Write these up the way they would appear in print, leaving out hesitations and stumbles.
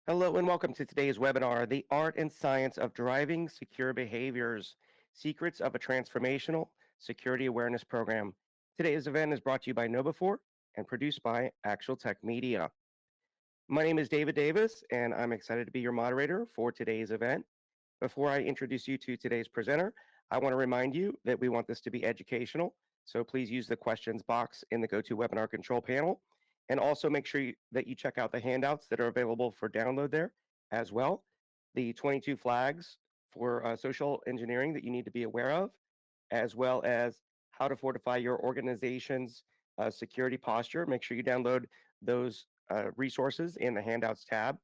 Hello and welcome to today's webinar, The Art and Science of Driving Secure Behaviors, Secrets of a Transformational Security Awareness Program. Today's event is brought to you by KnowBe4 and produced by Actual Tech Media. My name is David Davis, and I'm excited to be your moderator for today's event. Before I introduce you to today's presenter, I want to remind you that we want this to be educational, so please use the questions box in the GoToWebinar control panel, and also make sure that you check out the handouts that are available for download there as well. The 22 flags for social engineering that you need to be aware of, as well as how to fortify your organization's security posture. Make sure you download those resources in the handouts tab.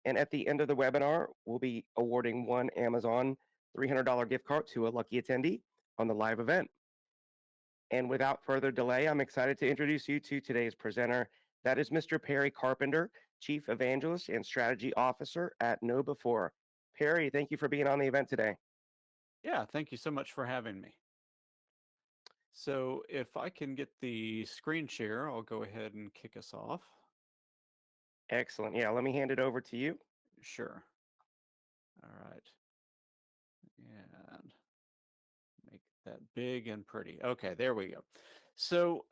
And at the end of the webinar, we'll be awarding one Amazon $300 gift card to a lucky attendee on the live event. And without further delay, I'm excited to introduce you to today's presenter. That is Mr. Perry Carpenter, Chief Evangelist and Strategy Officer at KnowBe4. Perry, thank you for being on the event today. Yeah, thank you so much for having me. So if I can get the screen share, I'll go ahead and kick us off. Excellent. Yeah, let me hand it over to you. Sure. All right. And make that big and pretty. Okay, there we go. So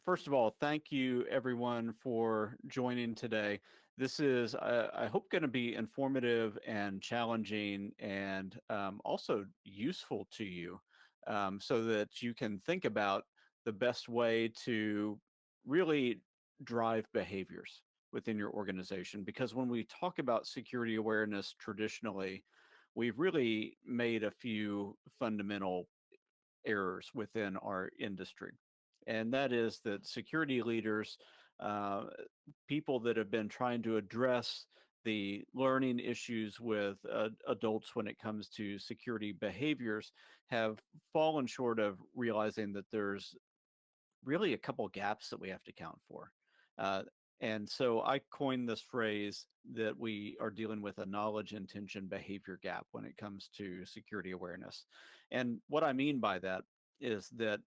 first of all, thank you everyone for joining today. This is, I hope, going to be informative and challenging and also useful to you so that you can think about the best way to really drive behaviors within your organization. Because when we talk about security awareness traditionally, we've really made a few fundamental errors within our industry. And that is that security leaders, uh, people that have been trying to address the learning issues with adults when it comes to security behaviors, have fallen short of realizing that there's really a couple gaps that we have to account for. Uh, and so I coined this phrase that we are dealing with a knowledge, intention, behavior gap when it comes to security awareness. And what I mean by that is that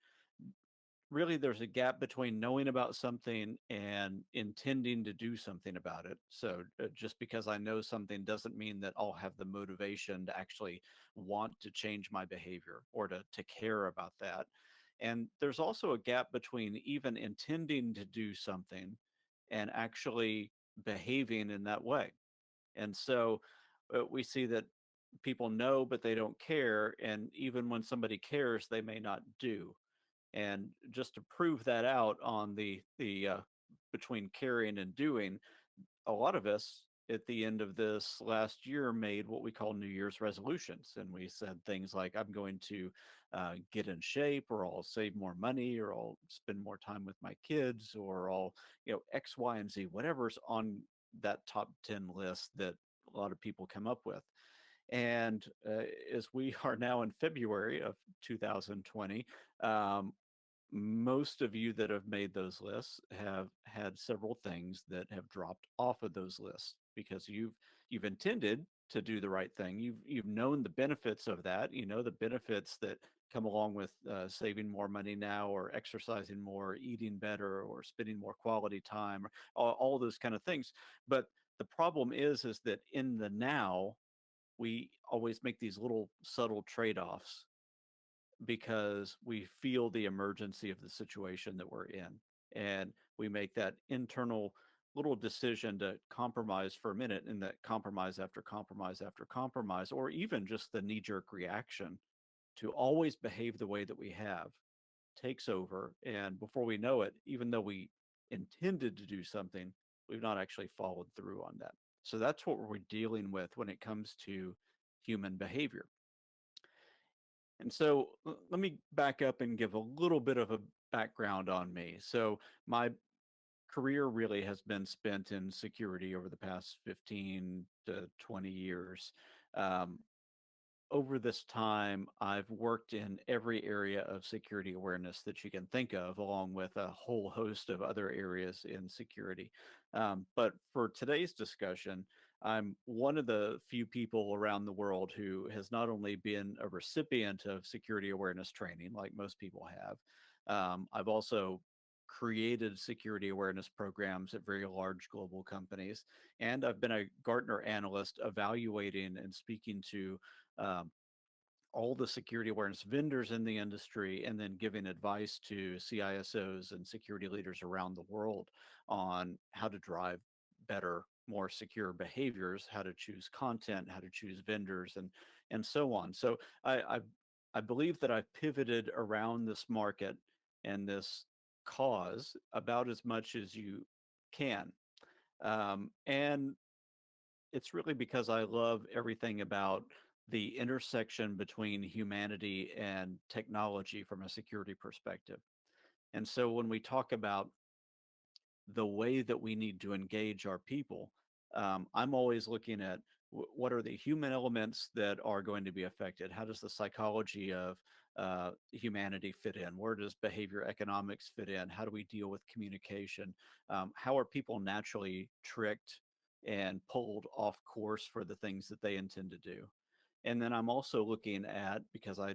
really there's a gap between knowing about something and intending to do something about it. So just because I know something doesn't mean that I'll have the motivation to actually want to change my behavior or to care about that. And there's also a gap between even intending to do something and actually behaving in that way. And so we see that people know, but they don't care. And even when somebody cares, they may not do. And just to prove that out on the between caring and doing, a lot of us at the end of this last year made what we call New Year's resolutions, and we said things like, "I'm going to get in shape, or I'll save more money, or I'll spend more time with my kids, or I'll X, Y, and Z," whatever's on that top 10 list that a lot of people come up with. And as we are now in February of 2020, um, most of you that have made those lists have had several things that have dropped off of those lists because you've intended to do the right thing. You've known the benefits of that. You know the benefits that come along with saving more money now, or exercising more, eating better, or spending more quality time, or all those kind of things. But the problem is that in the now, we always make these little subtle trade-offs because we feel the emergency of the situation that we're in. And we make that internal little decision to compromise for a minute, and that compromise after compromise after compromise, or even just the knee jerk reaction to always behave the way that we have, takes over. And before we know it, even though we intended to do something, we've not actually followed through on that. So that's what we're dealing with when it comes to human behavior. And so let me back up and give a little bit of a background on me. So my career really has been spent in security over the past 15 to 20 years. Um, Over this time, I've worked in every area of security awareness that you can think of, along with a whole host of other areas in security. But for today's discussion, I'm one of the few people around the world who has not only been a recipient of security awareness training, like most people have, I've also created security awareness programs at very large global companies. And I've been a Gartner analyst evaluating and speaking to um, all the security awareness vendors in the industry and then giving advice to CISOs and security leaders around the world on how to drive better, more secure behaviors, how to choose content, how to choose vendors, and so on. So I believe that I've pivoted around this market and this cause about as much as you can. And it's really because I love everything about the intersection between humanity and technology from a security perspective. And so when we talk about the way that we need to engage our people, I'm always looking at what are the human elements that are going to be affected? How does the psychology of humanity fit in? Where does behavior economics fit in? How do we deal with communication? How are people naturally tricked and pulled off course for the things that they intend to do? And then I'm also looking at, because I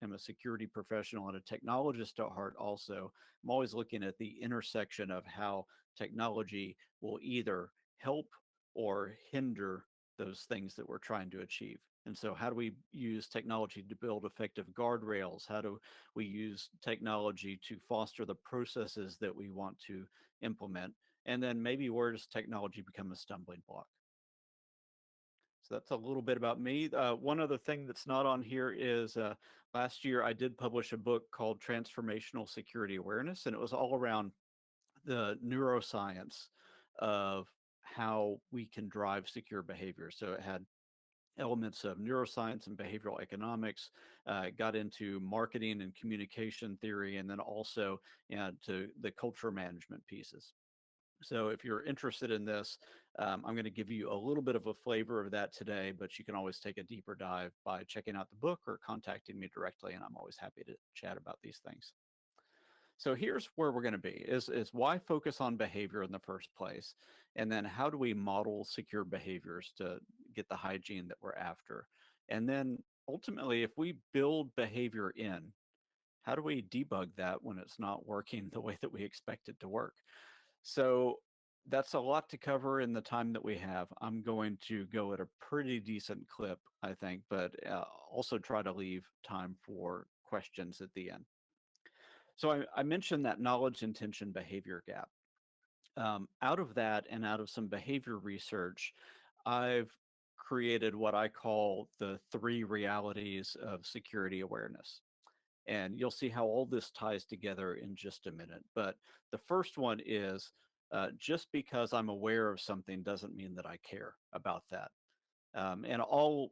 am a security professional and a technologist at heart also, I'm always looking at the intersection of how technology will either help or hinder those things that we're trying to achieve. And so, how do we use technology to build effective guardrails? How do we use technology to foster the processes that we want to implement? And then maybe where does technology become a stumbling block? So that's a little bit about me. One other thing that's not on here is last year I did publish a book called Transformational Security Awareness, and it was all around the neuroscience of how we can drive secure behavior. So it had elements of neuroscience and behavioral economics, got into marketing and communication theory, and then also to the culture management pieces. So if you're interested in this, I'm going to give you a little bit of a flavor of that today, but you can always take a deeper dive by checking out the book or contacting me directly, and I'm always happy to chat about these things. So here's where we're going to be is why focus on behavior in the first place? And then how do we model secure behaviors to get the hygiene that we're after? And then ultimately, if we build behavior in, how do we debug that when it's not working the way that we expect it to work? So that's a lot to cover in the time that we have. I'm going to go at a pretty decent clip, I think, but also try to leave time for questions at the end. So I mentioned that knowledge intention behavior gap. Out of that and out of some behavior research, I've created what I call the three realities of security awareness. And you'll see how all this ties together in just a minute. But the first one is just because I'm aware of something doesn't mean that I care about that. And all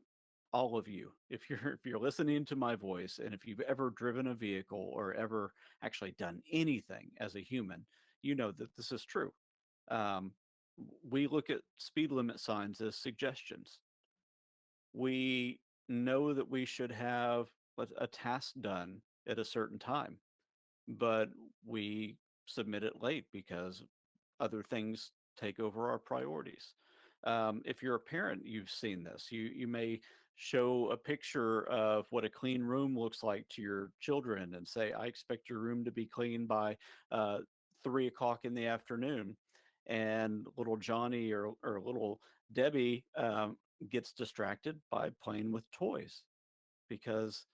of you, if you're listening to my voice, and if you've ever driven a vehicle or ever actually done anything as a human, you know that this is true. Um, we look at speed limit signs as suggestions. We know that we should have a task done at a certain time, but we submit it late because other things take over our priorities. If you're a parent, you've seen this. You may show a picture of what a clean room looks like to your children and say, "I expect your room to be clean by 3 o'clock in the afternoon." And little Johnny or little Debbie gets distracted by playing with toys because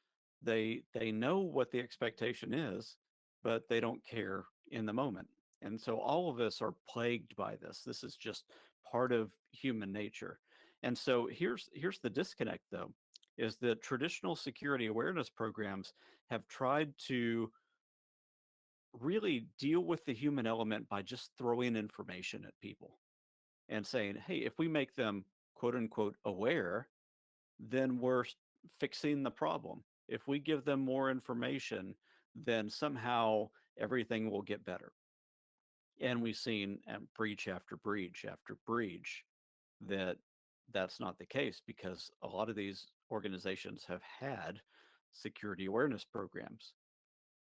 they know what the expectation is, but they don't care in the moment. And so all of us are plagued by this. This is just part of human nature. And so here's the disconnect though, is that traditional security awareness programs have tried to really deal with the human element by just throwing information at people and saying, hey, if we make them quote unquote aware, then we're fixing the problem. If we give them more information, then somehow everything will get better. And we've seen breach after breach after breach that that's not the case because a lot of these organizations have had security awareness programs.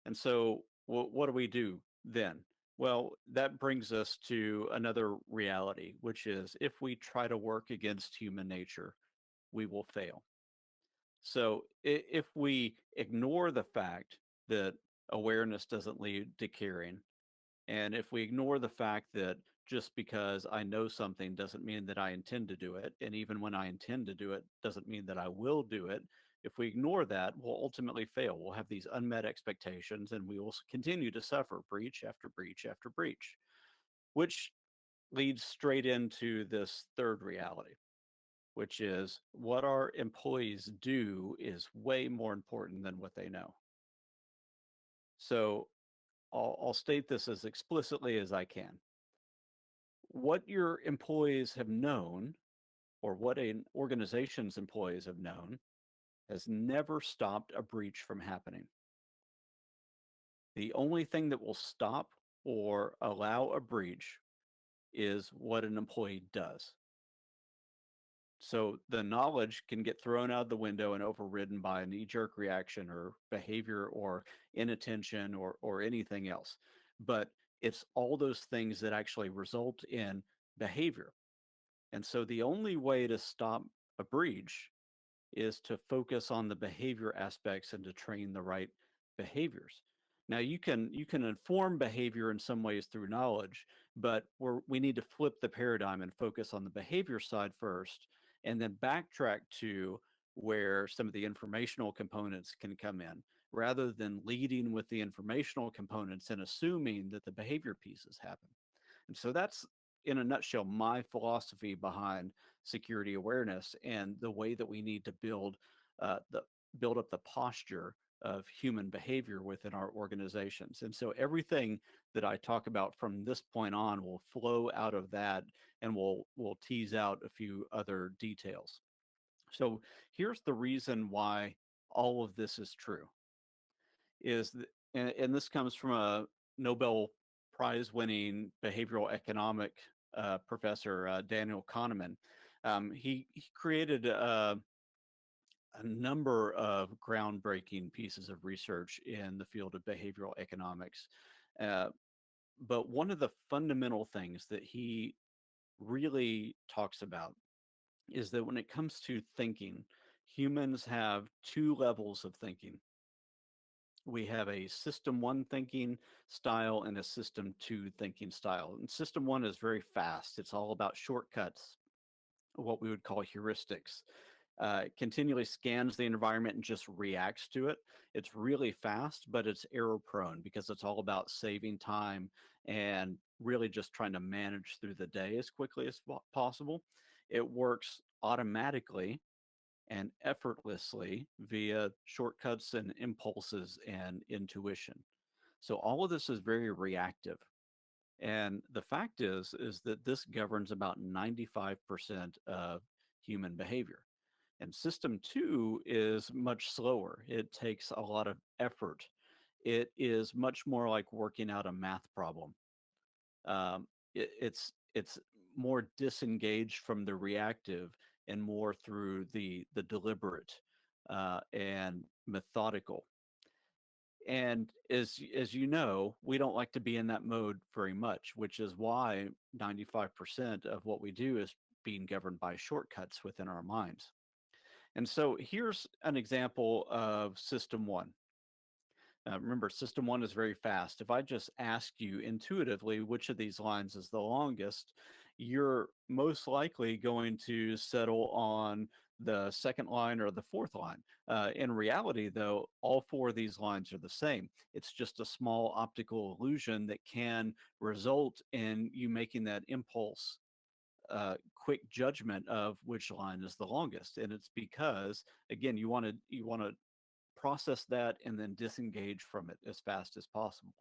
And so, what do we do then? Well, that brings us to another reality, which is if we try to work against human nature, we will fail. So if we ignore the fact that awareness doesn't lead to caring, And if we ignore the fact that just because I know something doesn't mean that I intend to do it, and even when I intend to do it doesn't mean that I will do it, if we ignore that, we'll ultimately fail. We'll have these unmet expectations and we will continue to suffer breach after breach after breach, which leads straight into this third reality, which is what our employees do is way more important than what they know. So I'll state this as explicitly as I can. What your employees have known, or what an organization's employees have known, has never stopped a breach from happening. The only thing that will stop or allow a breach is what an employee does. So the knowledge can get thrown out the window and overridden by a knee-jerk reaction or behavior or inattention or anything else. But it's all those things that actually result in behavior. And so the only way to stop a breach is to focus on the behavior aspects and to train the right behaviors. Now you can inform behavior in some ways through knowledge, but we need to flip the paradigm and focus on the behavior side first, and then backtrack to where some of the informational components can come in, rather than leading with the informational components and assuming that the behavior pieces happen. And so that's, in a nutshell, my philosophy behind security awareness and the way that we need to the build up the posture of human behavior within our organizations. And so everything that I talk about from this point on will flow out of that, and we'll tease out a few other details. So here's the reason why all of this is true is that, and this comes from a Nobel Prize winning behavioral economic professor, Daniel Kahneman. He created a number of groundbreaking pieces of research in the field of behavioral economics. Uh, but one of the fundamental things that he really talks about is that when it comes to thinking, humans have two levels of thinking. We have a system one thinking style and a system two thinking style. And system one is very fast, it's all about shortcuts, what we would call heuristics. It continually scans the environment and just reacts to it. It's really fast, but it's error prone because it's all about saving time and really just trying to manage through the day as quickly as possible. It works automatically and effortlessly via shortcuts and impulses and intuition. So all of this is very reactive. And the fact is that this governs about 95% of human behavior. And system two is much slower. It takes a lot of effort. It is much more like working out a math problem. It's more disengaged from the reactive and more through the deliberate and methodical. And as you know, we don't like to be in that mode very much, which is why 95% of what we do is being governed by shortcuts within our minds. And so here's an example of system one. Remember, system one is very fast. If I just ask you intuitively which of these lines is the longest, you're most likely going to settle on the second line or the fourth line. In reality, though, all four of these lines are the same. It's just a small optical illusion that can result in you making that impulse quick judgment of which line is the longest. And it's because, again, you want to process that and then disengage from it as fast as possible.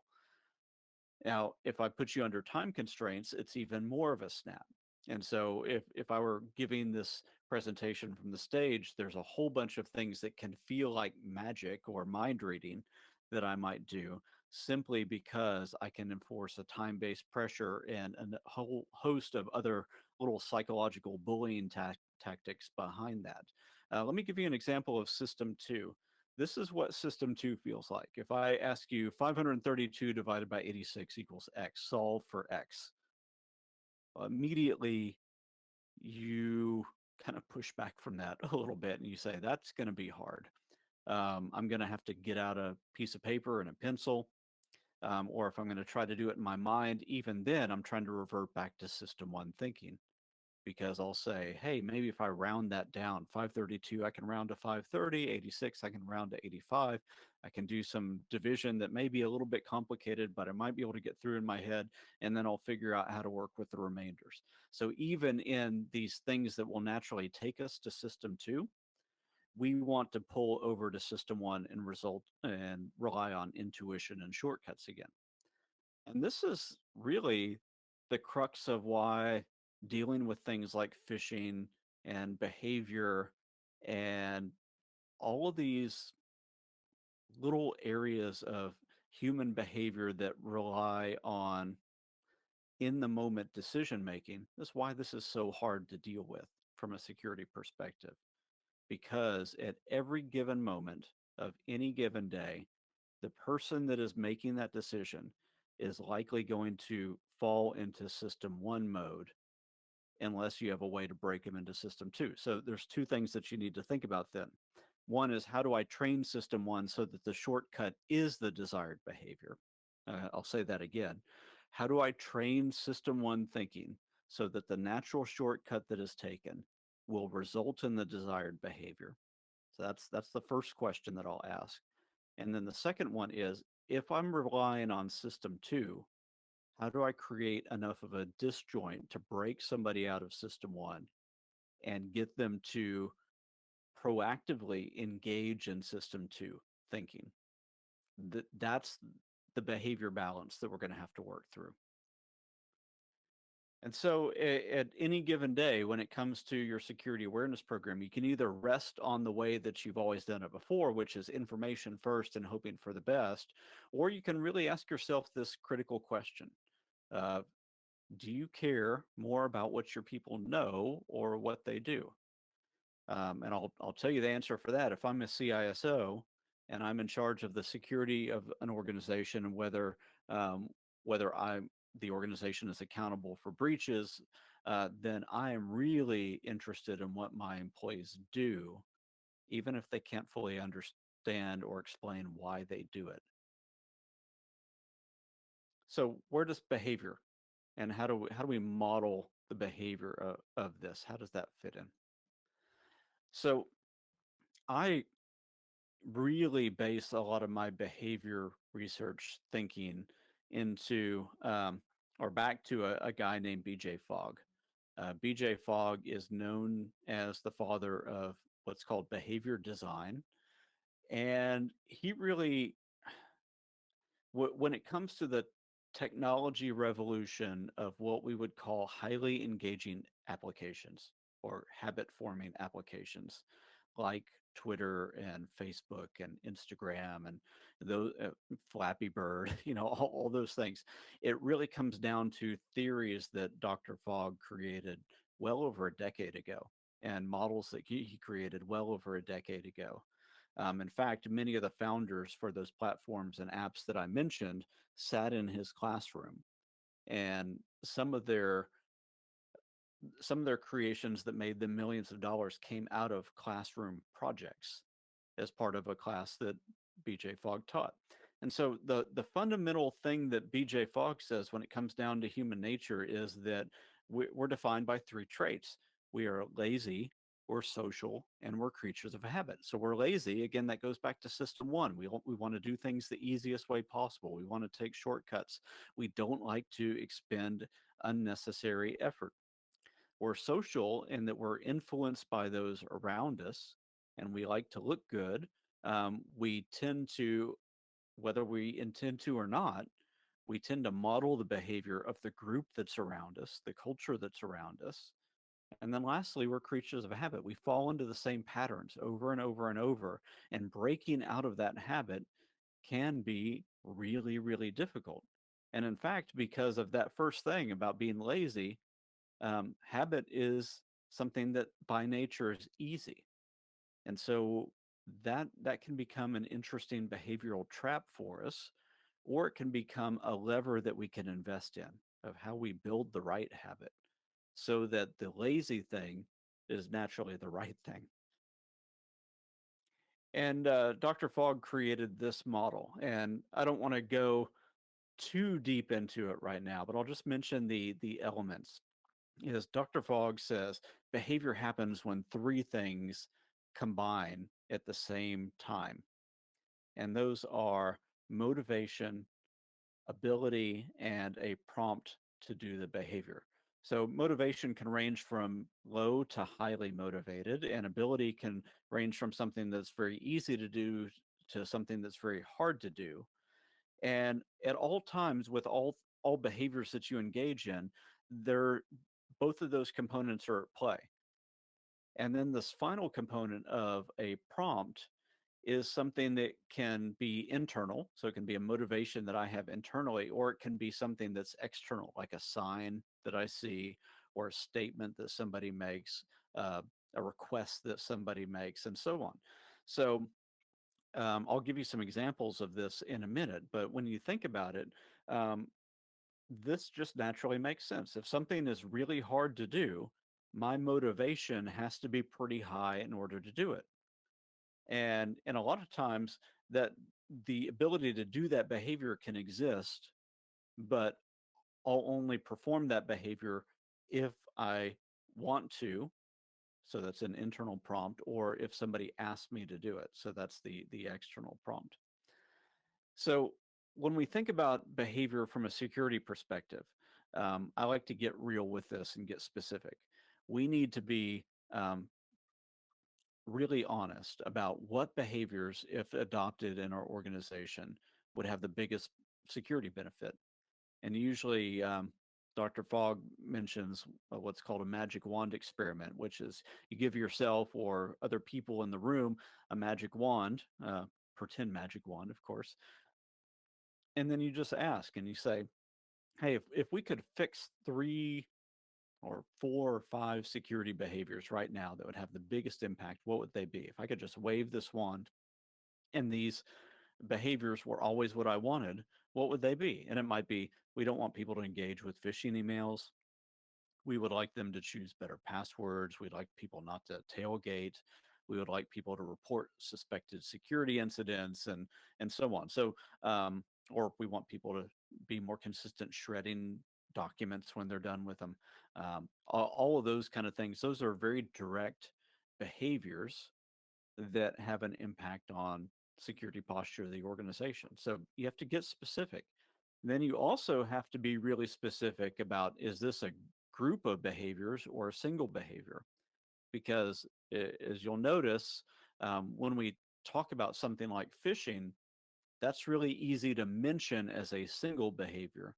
Now, if I put you under time constraints, it's even more of a snap. And so if I were giving this presentation from the stage, there's a whole bunch of things that can feel like magic or mind reading that I might do simply because I can enforce a time-based pressure and a whole host of other little psychological bullying tactics behind that. Let me give you an example of system two. This is what system two feels like. If I ask you 532 divided by 86 equals X, solve for X, immediately you kind of push back from that a little bit and you say, that's going to be hard. I'm going to have to get out a piece of paper and a pencil. or if I'm going to try to do it in my mind, even then, I'm trying to revert back to system one thinking because I'll say, hey, maybe if I round that down, 532, I can round to 530, 86, I can round to 85. I can do some division that may be a little bit complicated, but I might be able to get through in my head, and then I'll figure out how to work with the remainders. So even in these things that will naturally take us to system two, we want to pull over to system one and result and rely on intuition and shortcuts again. And this is really the crux of why dealing with things like phishing and behavior and all of these little areas of human behavior that rely on in the moment decision making is why this is so hard to deal with from a security perspective. Because at every given moment of any given day, the person that is making that decision is likely going to fall into system one mode unless you have a way to break them into system two. So there's two things that you need to think about then. One is how do I train system one so that the shortcut is the desired behavior? I'll say that again. How do I train system one thinking so that the natural shortcut that is taken will result in the desired behavior? So that's the first question that I'll ask. And then the second one is if I'm relying on system two, how do I create enough of a disjoint to break somebody out of system one and get them to proactively engage in system two thinking? That's the behavior balance that we're going to have to work through. And so at any given day, when it comes to your security awareness program, you can either rest on the way that you've always done it before, which is information first and hoping for the best, or you can really ask yourself this critical question. Uh, do you care more about what your people know or what they do? And I'll tell you the answer for that. If I'm a CISO and I'm in charge of the security of an organization, and um, whether the organization is accountable for breaches, then I am really interested in what my employees do, even if they can't fully understand or explain why they do it. So where does behavior and how do we model the behavior of this? How does that fit in? So I really base a lot of my behavior research thinking into or back to a guy named BJ Fogg. BJ Fogg is known as the father of what's called behavior design. And he really, when it comes to the technology revolution of what we would call highly engaging applications or habit forming applications like Twitter and Facebook and Instagram and those Flappy Bird, all those things. It really comes down to theories that Dr. Fogg created well over a decade ago and models that he created well over a decade ago. In fact, many of the founders for those platforms and apps that I mentioned sat in his classroom, and some of their creations that made them millions of dollars came out of classroom projects as part of a class that BJ Fogg taught. And so the fundamental thing that BJ Fogg says when it comes down to human nature is that we're defined by three traits. We are lazy, we're social, and we're creatures of habit. So we're lazy. Again, that goes back to system one. We want to do things the easiest way possible. We want to take shortcuts. We don't like to expend unnecessary effort. We're social in that we're influenced by those around us and we like to look good. We tend to, whether we intend to or not, we tend to model the behavior of the group that's around us, the culture that's around us. And then lastly, we're creatures of habit. We fall into the same patterns over and over and over. And breaking out of that habit can be really, really difficult. And in fact, because of that first thing about being lazy, habit is something that by nature is easy. And so that can become an interesting behavioral trap for us, or it can become a lever that we can invest in of how we build the right habit so that the lazy thing is naturally the right thing. And Dr. Fogg created this model, and I don't want to go too deep into it right now, but I'll just mention the elements. Is Dr. Fogg says behavior happens when three things combine at the same time, and those are motivation, ability, and a prompt to do the behavior. So motivation can range from low to highly motivated, and ability can range from something that's very easy to do to something that's very hard to do. And at all times, with all behaviors that you engage in, they're both of those components are at play. And then this final component of a prompt is something that can be internal. So it can be a motivation that I have internally, or it can be something that's external, like a sign that I see, or a statement that somebody makes, uh, a request that somebody makes, and so on. So I'll give you some examples of this in a minute. But when you think about it, um, this just naturally makes sense. If something is really hard to do, my motivation has to be pretty high in order to do it. And a lot of times that the ability to do that behavior can exist, but I'll only perform that behavior if I want to. So that's an internal prompt, or if somebody asks me to do it. So that's the external prompt. So when we think about behavior from a security perspective, I like to get real with this and get specific. We need to be really honest about what behaviors, if adopted in our organization, would have the biggest security benefit. And usually, Dr. Fogg mentions what's called a magic wand experiment, which is you give yourself or other people in the room a magic wand, pretend magic wand, of course, and then you just ask and you say, hey, if we could fix three or four or five security behaviors right now that would have the biggest impact, what would they be? If I could just wave this wand and these behaviors were always what I wanted, what would they be? And it might be we don't want people to engage with phishing emails. We would like them to choose better passwords. We'd like people not to tailgate. We would like people to report suspected security incidents and so on. So, or we want people to be more consistent shredding documents when they're done with them. All of those kind of things. Those are very direct behaviors that have an impact on security posture of the organization. So you have to get specific. Then you also have to be really specific about, is this a group of behaviors or a single behavior? Because as you'll notice, when we talk about something like phishing, that's really easy to mention as a single behavior.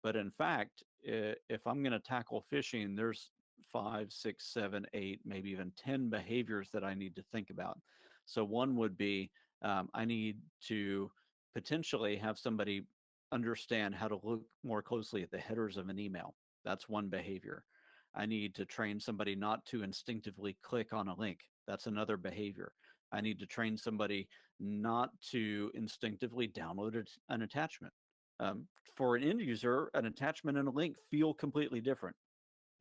But in fact, if I'm going to tackle phishing, there's five, six, seven, eight, maybe even 10 behaviors that I need to think about. So one would be I need to potentially have somebody understand how to look more closely at the headers of an email. That's one behavior. I need to train somebody not to instinctively click on a link. That's another behavior. I need to train somebody not to instinctively download an attachment. For an end user, an attachment and a link feel completely different.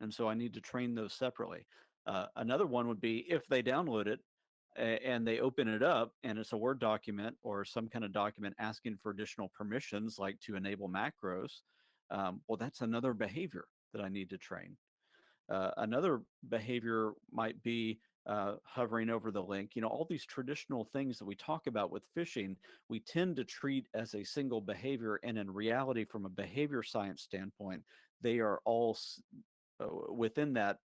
And so I need to train those separately. Another one would be if they download it and they open it up and it's a Word document or some kind of document asking for additional permissions, like to enable macros, well, that's another behavior that I need to train. Another behavior might be hovering over the link. You know, all these traditional things that we talk about with phishing, we tend to treat as a single behavior. And in reality, from a behavior science standpoint, they are all within that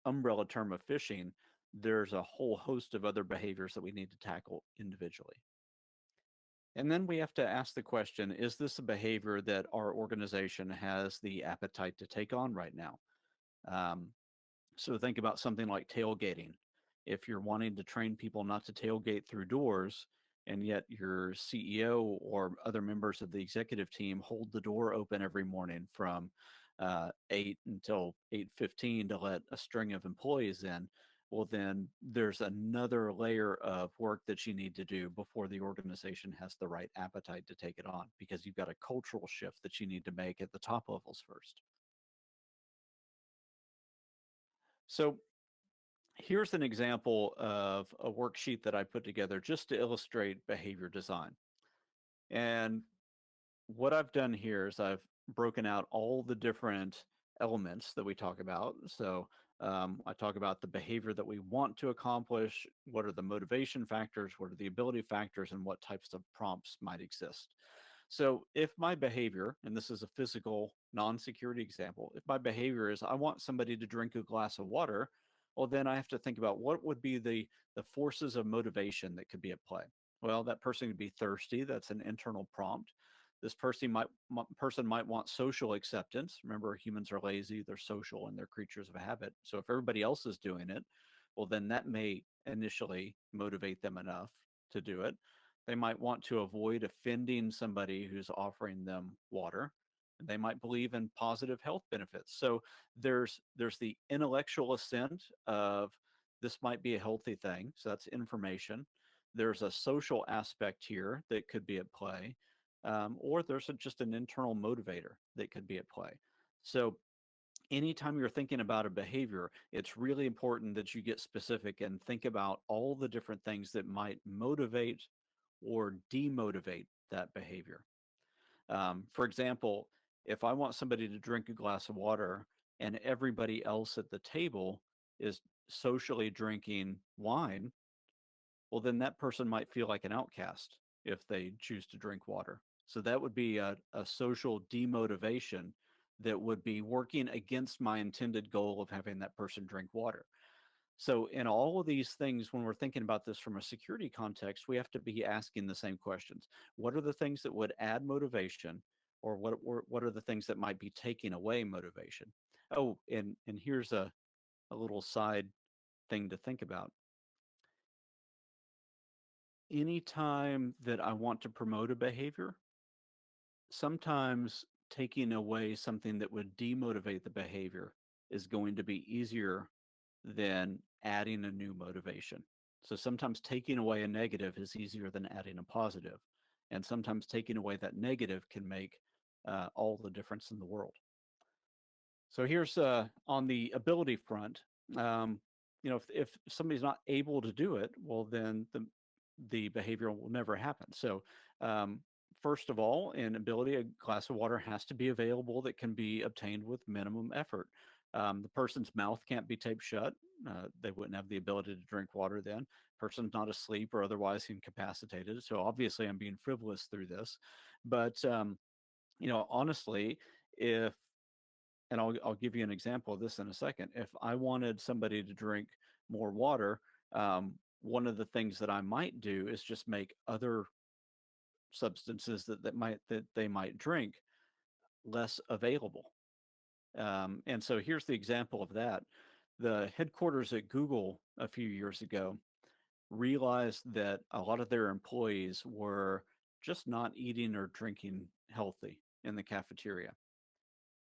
umbrella term of phishing. There's a whole host of other behaviors that we need to tackle individually. And then we have to ask the question, is this a behavior that our organization has the appetite to take on right now? Um, So think about something like tailgating. If you're wanting to train people not to tailgate through doors, and yet your CEO or other members of the executive team hold the door open every morning from 8 until 8:15 to let a string of employees in, well, then there's another layer of work that you need to do before the organization has the right appetite to take it on, because you've got a cultural shift that you need to make at the top levels first. So here's an example of a worksheet that I put together just to illustrate behavior design. And what I've done here is I've broken out all the different elements that we talk about. So I talk about the behavior that we want to accomplish, what are the motivation factors, what are the ability factors, and what types of prompts might exist. So if my behavior, and this is a physical non-security example, if my behavior is I want somebody to drink a glass of water, well, then I have to think about what would be the forces of motivation that could be at play. Well, that person could be thirsty. That's an internal prompt. This person might want social acceptance. Remember, humans are lazy, they're social, and they're creatures of habit. So if everybody else is doing it, well, then that may initially motivate them enough to do it. They might want to avoid offending somebody who's offering them water. And they might believe in positive health benefits. So there's the intellectual assent of this might be a healthy thing. So that's information. There's a social aspect here that could be at play, or there's just an internal motivator that could be at play. So anytime you're thinking about a behavior, it's really important that you get specific and think about all the different things that might motivate or demotivate that behavior. For example, if I want somebody to drink a glass of water and everybody else at the table is socially drinking wine, well, then that person might feel like an outcast if they choose to drink water. So that would be a social demotivation that would be working against my intended goal of having that person drink water. So, in all of these things, when we're thinking about this from a security context, we have to be asking the same questions. What are the things that would add motivation, or what are the things that might be taking away motivation? Oh, and here's a little side thing to think about. Anytime that I want to promote a behavior, sometimes taking away something that would demotivate the behavior is going to be easier than adding a new motivation. So sometimes taking away a negative is easier than adding a positive. And sometimes taking away that negative can make all the difference in the world. So here's on the ability front. Um, if somebody's not able to do it, well, then the behavior will never happen. So um, first of all, in ability, a glass of water has to be available that can be obtained with minimum effort. The person's mouth can't be taped shut. They wouldn't have the ability to drink water then. Person's not asleep or otherwise incapacitated. So obviously, I'm being frivolous through this, but honestly, if and I'll give you an example of this in a second. If I wanted somebody to drink more water, one of the things that I might do is just make other substances that they might drink less available. And so here's the example of that. The headquarters at Google a few years ago realized that a lot of their employees were just not eating or drinking healthy in the cafeteria.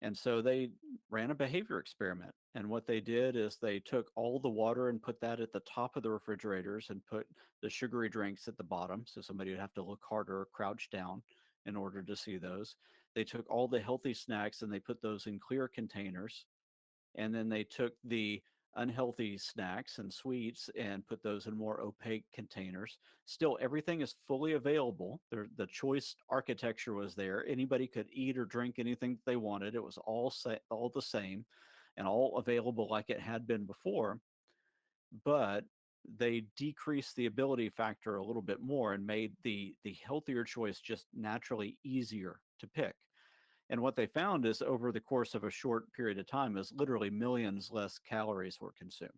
And so they ran a behavior experiment. And what they did is they took all the water and put that at the top of the refrigerators and put the sugary drinks at the bottom. So somebody would have to look harder or crouch down in order to see those. They took all the healthy snacks and they put those in clear containers, and then they took the unhealthy snacks and sweets and put those in more opaque containers. Still, everything is fully available. The choice architecture was there. Anybody could eat or drink anything they wanted. It was all the same and all available like it had been before. But they decreased the ability factor a little bit more and made the healthier choice just naturally easier to pick. And what they found is over the course of a short period of time is literally millions less calories were consumed,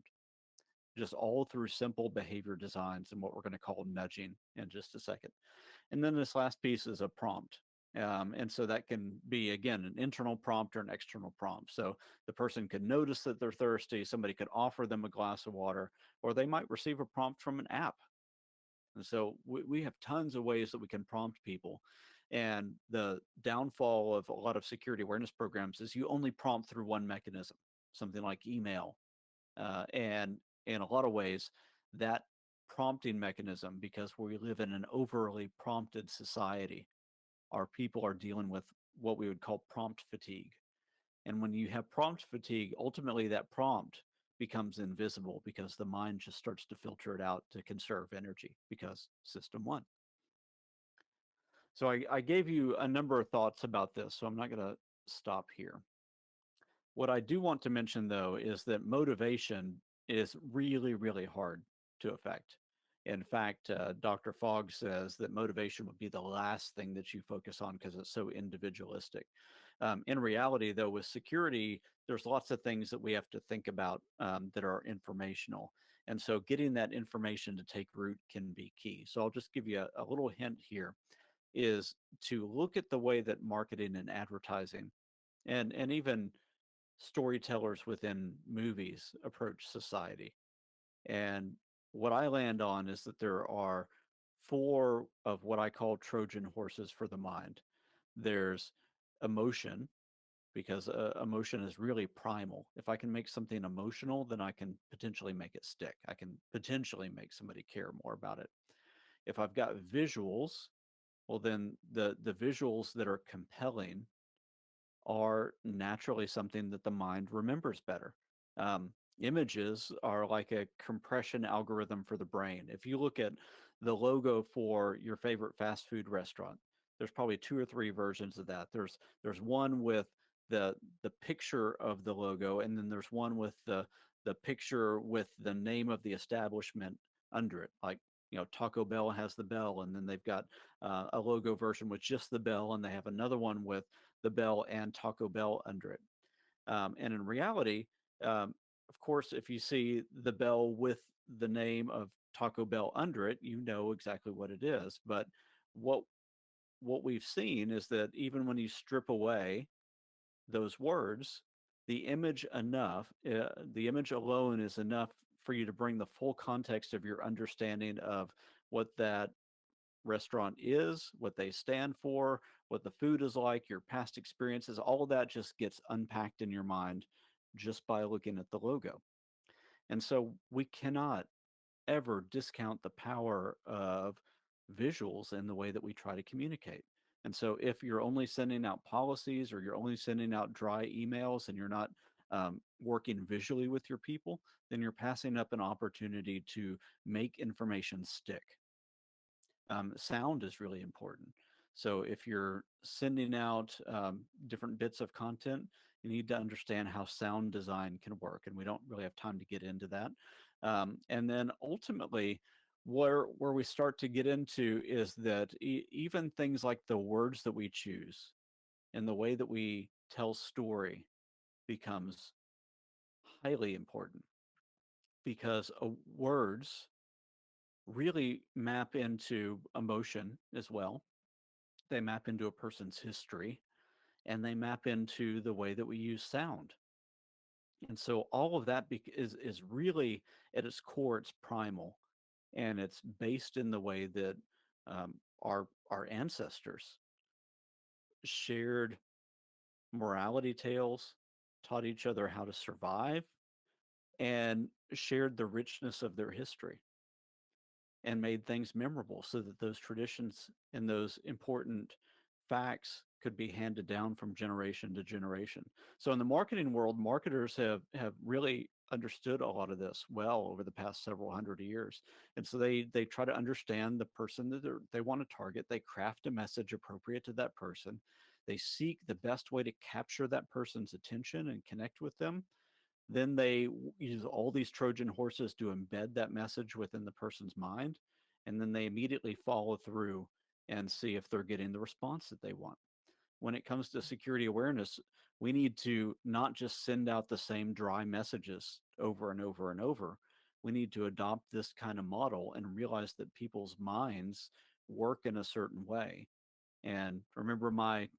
just all through simple behavior designs and what we're going to call nudging in just a second. And then this last piece is a prompt. And so that can be, again, an internal prompt or an external prompt. So the person could notice that they're thirsty, somebody could offer them a glass of water, or they might receive a prompt from an app. And so we have tons of ways that we can prompt people. And the downfall of a lot of security awareness programs is you only prompt through one mechanism, something like email. And in a lot of ways, that prompting mechanism, because we live in an overly prompted society, our people are dealing with what we would call prompt fatigue. And when you have prompt fatigue, ultimately that prompt becomes invisible because the mind just starts to filter it out to conserve energy because system one. So I gave you a number of thoughts about this, so I'm not going to stop here. What I do want to mention, though, is that motivation is really, really hard to affect. In fact, Dr. Fogg says that motivation would be the last thing that you focus on because it's so individualistic. In reality, though, with security, there's lots of things that we have to think about that are informational. And so getting that information to take root can be key. So I'll just give you a little hint here is to look at the way that marketing and advertising and even storytellers within movies approach society. And what I land on is that there are four of what I call Trojan horses for the mind. There's emotion, because emotion is really primal. If I can make something emotional, then I can potentially make it stick. I can potentially make somebody care more about it. If I've got visuals, well, then the visuals that are compelling are naturally something that the mind remembers better. Um, Images are like a compression algorithm for the brain. If you look at the logo for your favorite fast food restaurant, there's probably two or three versions of that. There's one with the picture of the logo, and then there's one with the picture with the name of the establishment under it. Like, Taco Bell has the bell, and then they've got a logo version with just the bell, and they have another one with the bell and Taco Bell under it. And in reality, of course, if you see the bell with the name of Taco Bell under it, you know exactly what it is. But what what we've seen is that even when you strip away those words, the image alone is enough for you to bring the full context of your understanding of what that restaurant is, what they stand for, what the food is like, your past experiences, all of that just gets unpacked in your mind just by looking at the logo. And so we cannot ever discount the power of visuals in the way that we try to communicate. And so if you're only sending out policies or you're only sending out dry emails and you're not working visually with your people, then you're passing up an opportunity to make information stick. Sound is really important. So if you're sending out different bits of content, you need to understand how sound design can work. And we don't really have time to get into that. And then ultimately, where we start to get into is that even things like the words that we choose and the way that we tell story becomes highly important because words really map into emotion as well. They map into a person's history and they map into the way that we use sound. And so all of that is really at its core, it's primal, and it's based in the way that our ancestors shared morality tales, taught each other how to survive, and shared the richness of their history and made things memorable so that those traditions and those important facts could be handed down from generation to generation. So in the marketing world, marketers have really understood a lot of this well over the past several hundred years. And so they try to understand the person that they want to target. They craft a message appropriate to that person. They seek the best way to capture that person's attention and connect with them. Then they use all these Trojan horses to embed that message within the person's mind. And then they immediately follow through and see if they're getting the response that they want. When it comes to security awareness, we need to not just send out the same dry messages over and over and over. We need to adopt this kind of model and realize that people's minds work in a certain way. And remember my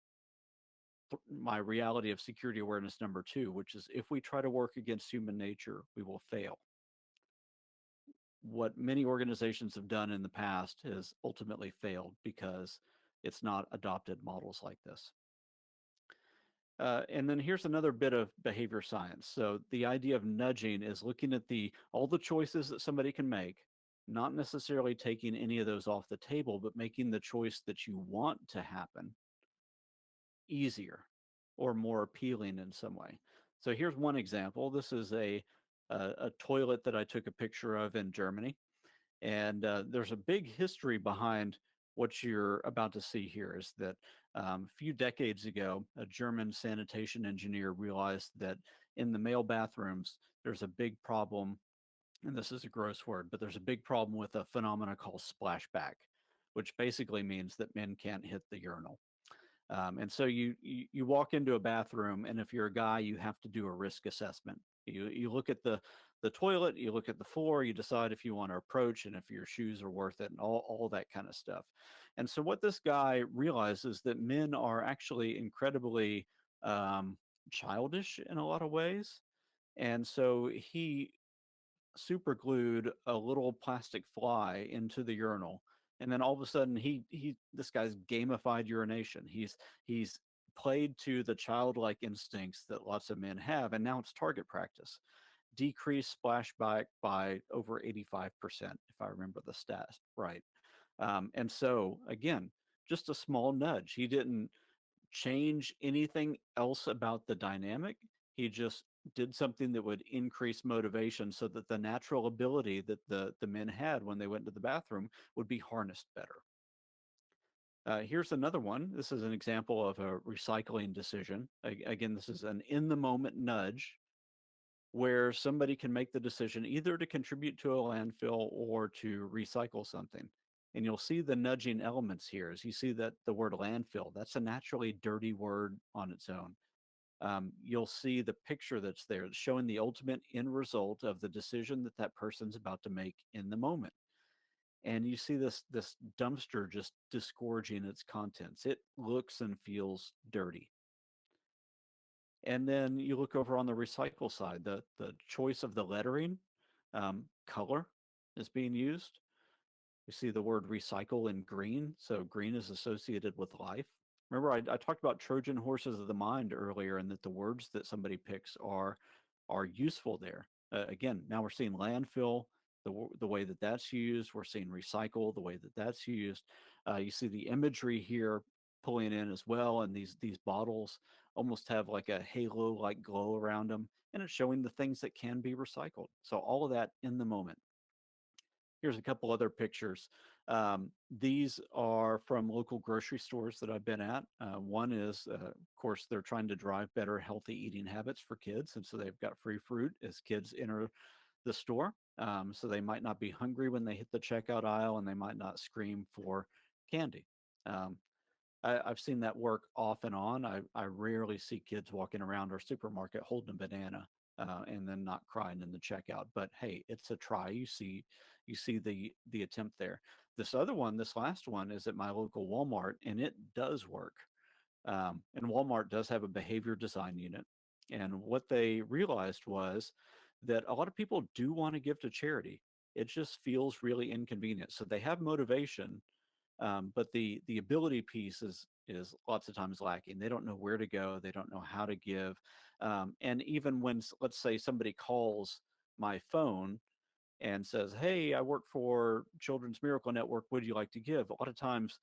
reality of security awareness number two, which is if we try to work against human nature, we will fail. What many organizations have done in the past has ultimately failed because it's not adopted models like this. And then here's another bit of behavior science. So the idea of nudging is looking at all the choices that somebody can make, not necessarily taking any of those off the table, but making the choice that you want to happen easier or more appealing in some way. So here's one example. This is a toilet that I took a picture of in Germany, and there's a big history behind what you're about to see here is that a few decades ago, a German sanitation engineer realized that in the male bathrooms, there's a big problem, and this is a gross word, but there's a big problem with a phenomena called splashback, which basically means that men can't hit the urinal. And so you walk into a bathroom, and if you're a guy, you have to do a risk assessment. You look at the toilet, you look at the floor, you decide if you want to approach and if your shoes are worth it, and all that kind of stuff. And so what this guy realizes that men are actually incredibly um, childish in a lot of ways, and so he super glued a little plastic fly into the urinal, and then all of a sudden he this guy's gamified urination. He's played to the childlike instincts that lots of men have, and now it's target practice. Decreased splashback by over 85%, if I remember the stats right. And so again, just a small nudge. He didn't change anything else about the dynamic. He just did something that would increase motivation so that the natural ability that the men had when they went to the bathroom would be harnessed better. Here's another one. This is an example of a recycling decision. Again, this is an in the moment nudge where somebody can make the decision either to contribute to a landfill or to recycle something. And you'll see the nudging elements here as you see that the word landfill, that's a naturally dirty word on its own. You'll see the picture that's there showing the ultimate end result of the decision that that person's about to make in the moment. And you see this dumpster just disgorging its contents. It looks and feels dirty. And then you look over on the recycle side, the choice of the lettering, color is being used. You see the word recycle in green. So green is associated with life. Remember, I talked about Trojan horses of the mind earlier, and that the words that somebody picks are useful there. Again, now we're seeing landfill, the way that that's used. We're seeing recycle, the way that that's used. You see the imagery here pulling in as well, and these bottles almost have like a halo like glow around them, and it's showing the things that can be recycled. So all of that in the moment. Here's a couple other pictures. These are from local grocery stores that I've been at. One is, of course, they're trying to drive better healthy eating habits for kids. And so they've got free fruit as kids enter the store. So they might not be hungry when they hit the checkout aisle, and they might not scream for candy. Um, I've seen that work off and on. I rarely see kids walking around our supermarket holding a banana and then not crying in the checkout. But hey, it's a try. You see the attempt there. This other one, this last one, is at my local Walmart, and it does work. And Walmart does have a behavior design unit. And what they realized was that a lot of people do want to give to charity. It just feels really inconvenient. So they have motivation, but the ability piece is lots of times lacking. They don't know where to go. They don't know how to give. And even when, let's say, somebody calls my phone and says, "Hey, I work for Children's Miracle Network. Would you like to give?" A lot of times,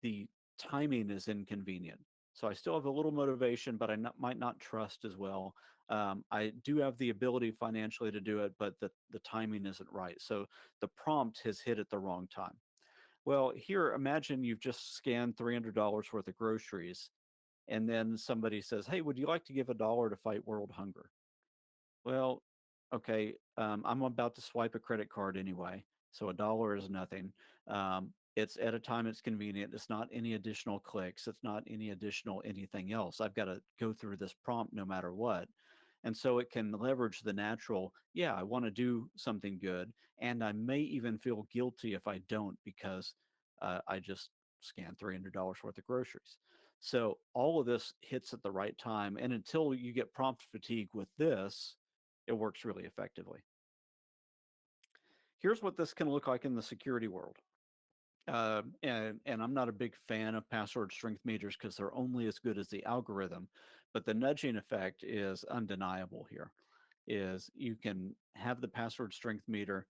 the timing is inconvenient. So I still have a little motivation, but might not trust as well. I do have the ability financially to do it, but the timing isn't right. So the prompt has hit at the wrong time. Well, here, imagine you've just scanned $300 worth of groceries, and then somebody says, "Hey, would you like to give $1 to fight world hunger?" Well, okay, I'm about to swipe a credit card anyway, so $1 is nothing. It's at a time it's convenient. It's not any additional clicks. It's not any additional anything else. I've got to go through this prompt no matter what. And so it can leverage the natural, yeah, I want to do something good. And I may even feel guilty if I don't because I just scanned $300 worth of groceries. So all of this hits at the right time. And until you get prompt fatigue with this, it works really effectively. Here's what this can look like in the security world. And I'm not a big fan of password strength meters because they're only as good as the algorithm, but the nudging effect is undeniable here. Is you can have the password strength meter.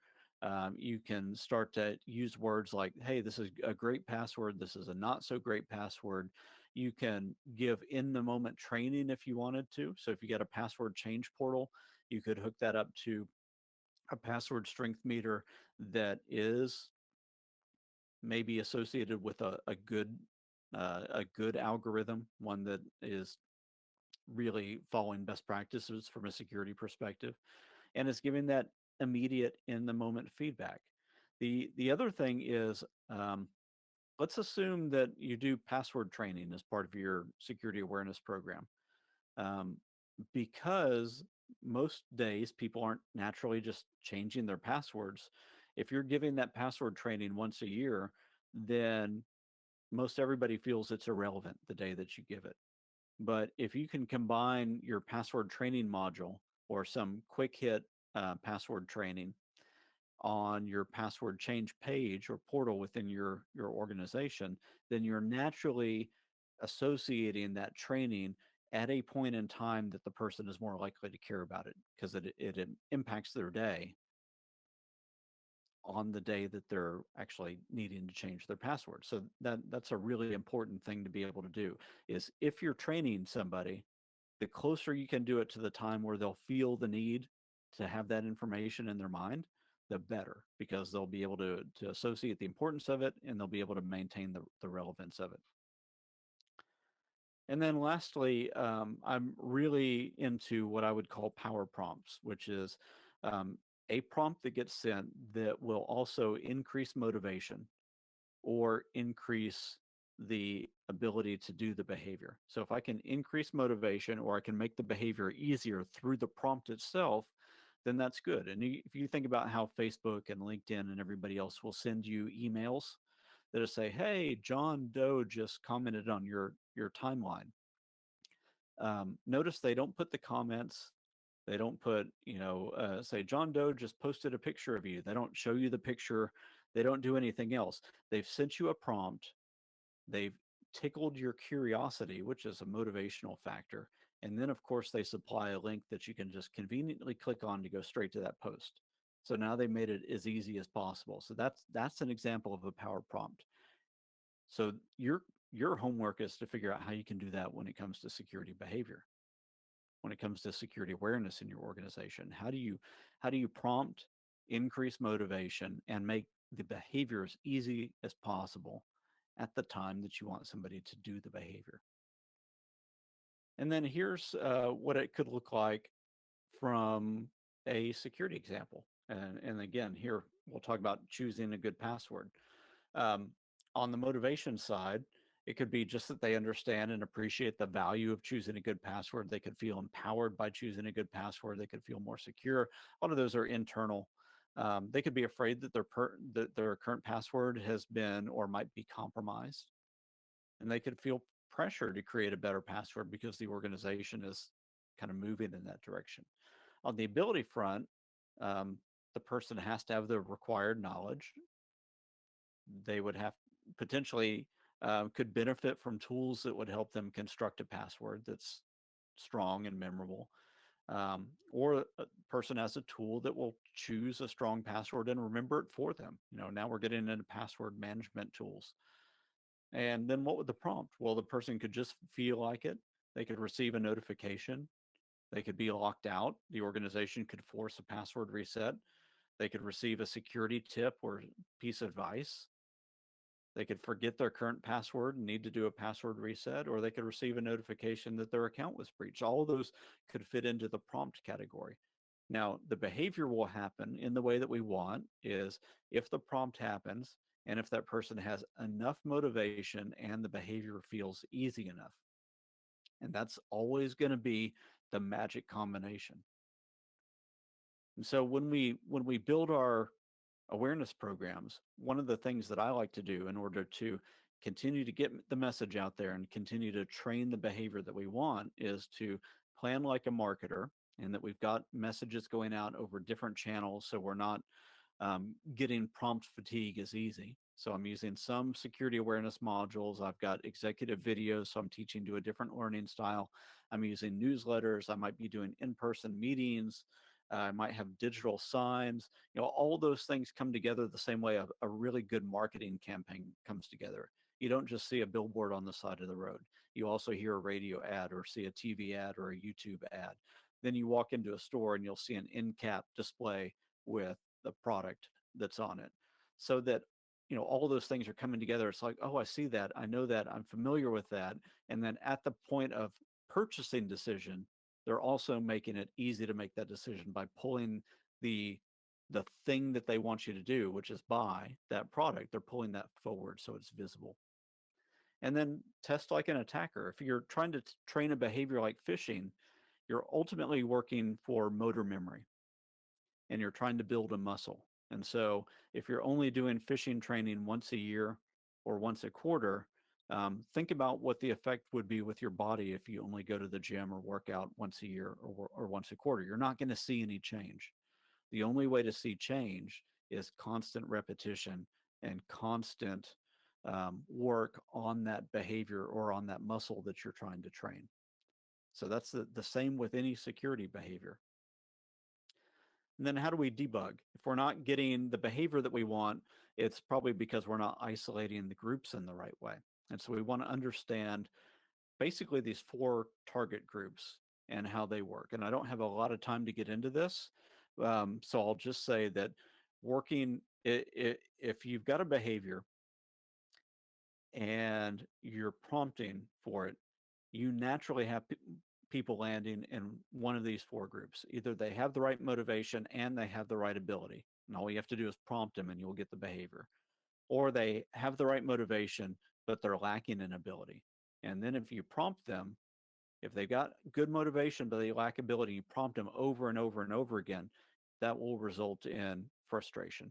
You can start to use words like, "Hey, this is a great password. This is a not so great password." You can give in the moment training if you wanted to. So if you get a password change portal, you could hook that up to a password strength meter that is maybe associated with a good algorithm, one that is really following best practices from a security perspective, and is giving that immediate in the moment feedback. The other thing is, let's assume that you do password training as part of your security awareness program, um, because most days people aren't naturally just changing their passwords. If you're giving that password training once a year, then most everybody feels it's irrelevant the day that you give it. But if you can combine your password training module or some quick hit password training on your password change page or portal within your organization, then you're naturally associating that training at a point in time that the person is more likely to care about it because it impacts their day on the day that they're actually needing to change their password. So that's a really important thing to be able to do is if you're training somebody, the closer you can do it to the time where they'll feel the need to have that information in their mind, the better, because they'll be able to associate the importance of it and they'll be able to maintain the relevance of it. And then lastly, I'm really into what I would call power prompts, which is um, a prompt that gets sent that will also increase motivation or increase the ability to do the behavior. So if I can increase motivation or I can make the behavior easier through the prompt itself, then that's good. And if you think about how Facebook and LinkedIn and everybody else will send you emails that'll say, "Hey, John Doe just commented on your timeline." Notice they don't put the comments. They don't put, say John Doe just posted a picture of you. They don't show you the picture. They don't do anything else. They've sent you a prompt. They've tickled your curiosity, which is a motivational factor. And then, of course, they supply a link that you can just conveniently click on to go straight to that post. So now they made it as easy as possible. So that's an example of a power prompt. So your homework is to figure out how you can do that when it comes to security behavior, when it comes to security awareness in your organization. How do you prompt, increase motivation, and make the behavior as easy as possible at the time that you want somebody to do the behavior? And then here's what it could look like from a security example. And again, here we'll talk about choosing a good password. Um, on the motivation side, it could be just that they understand and appreciate the value of choosing a good password. They could feel empowered by choosing a good password. They could feel more secure. A lot of those are internal. They could be afraid that that their current password has been or might be compromised, and they could feel pressure to create a better password because the organization is kind of moving in that direction. On the ability front, um, the person has to have the required knowledge. They would have potentially could benefit from tools that would help them construct a password that's strong and memorable. Or a person has a tool that will choose a strong password and remember it for them. Now we're getting into password management tools. And then what would the prompt? Well, the person could just feel like it. They could receive a notification. They could be locked out. The organization could force a password reset. They could receive a security tip or piece of advice. They could forget their current password and need to do a password reset, or they could receive a notification that their account was breached. All of those could fit into the prompt category. Now, the behavior will happen in the way that we want is if the prompt happens and if that person has enough motivation and the behavior feels easy enough. And that's always going to be the magic combination. And so when we build our awareness programs, one of the things that I like to do in order to continue to get the message out there and continue to train the behavior that we want is to plan like a marketer, and that we've got messages going out over different channels so we're not getting prompt fatigue is easy. So I'm using some security awareness modules. I've got executive videos, so I'm teaching to a different learning style. I'm using newsletters. I might be doing in-person meetings. I might have digital signs. All those things come together the same way a really good marketing campaign comes together. You don't just see a billboard on the side of the road. You also hear a radio ad or see a TV ad or a YouTube ad. Then you walk into a store and you'll see an end cap display with the product that's on it, so that all of those things are coming together. It's like, oh, I see that, I know that, I'm familiar with that. And then at the point of purchasing decision, they're also making it easy to make that decision by pulling the the thing that they want you to do, which is buy that product. They're pulling that forward so it's visible. And then test like an attacker. If you're trying to train a behavior like fishing, you're ultimately working for motor memory and you're trying to build a muscle. And so if you're only doing fishing training once a year or once a quarter, think about what the effect would be with your body if you only go to the gym or work out once a year or once a quarter. You're not going to see any change. The only way to see change is constant repetition and constant work on that behavior or on that muscle that you're trying to train. So that's the same with any security behavior. And then how do we debug? If we're not getting the behavior that we want, it's probably because we're not isolating the groups in the right way. And so we want to understand basically these four target groups and how they work. And I don't have a lot of time to get into this. So I'll just say that if you've got a behavior and you're prompting for it, you naturally have people landing in one of these four groups. Either they have the right motivation and they have the right ability, and all you have to do is prompt them and you'll get the behavior. Or they have the right motivation, but they're lacking in ability. And then if you prompt them, if they've got good motivation, but they lack ability, you prompt them over and over and over again, that will result in frustration.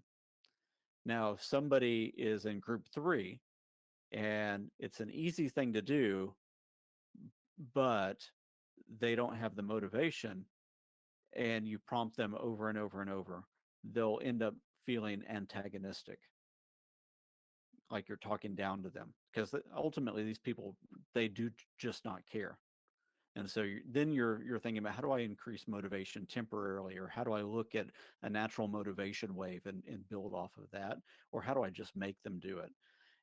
Now, if somebody is in group three and it's an easy thing to do, but they don't have the motivation and you prompt them over and over and over, they'll end up feeling antagonistic, like you're talking down to them, because ultimately these people, they do just not care. And so then you're thinking about, how do I increase motivation temporarily, or how do I look at a natural motivation wave and build off of that, or how do I just make them do it?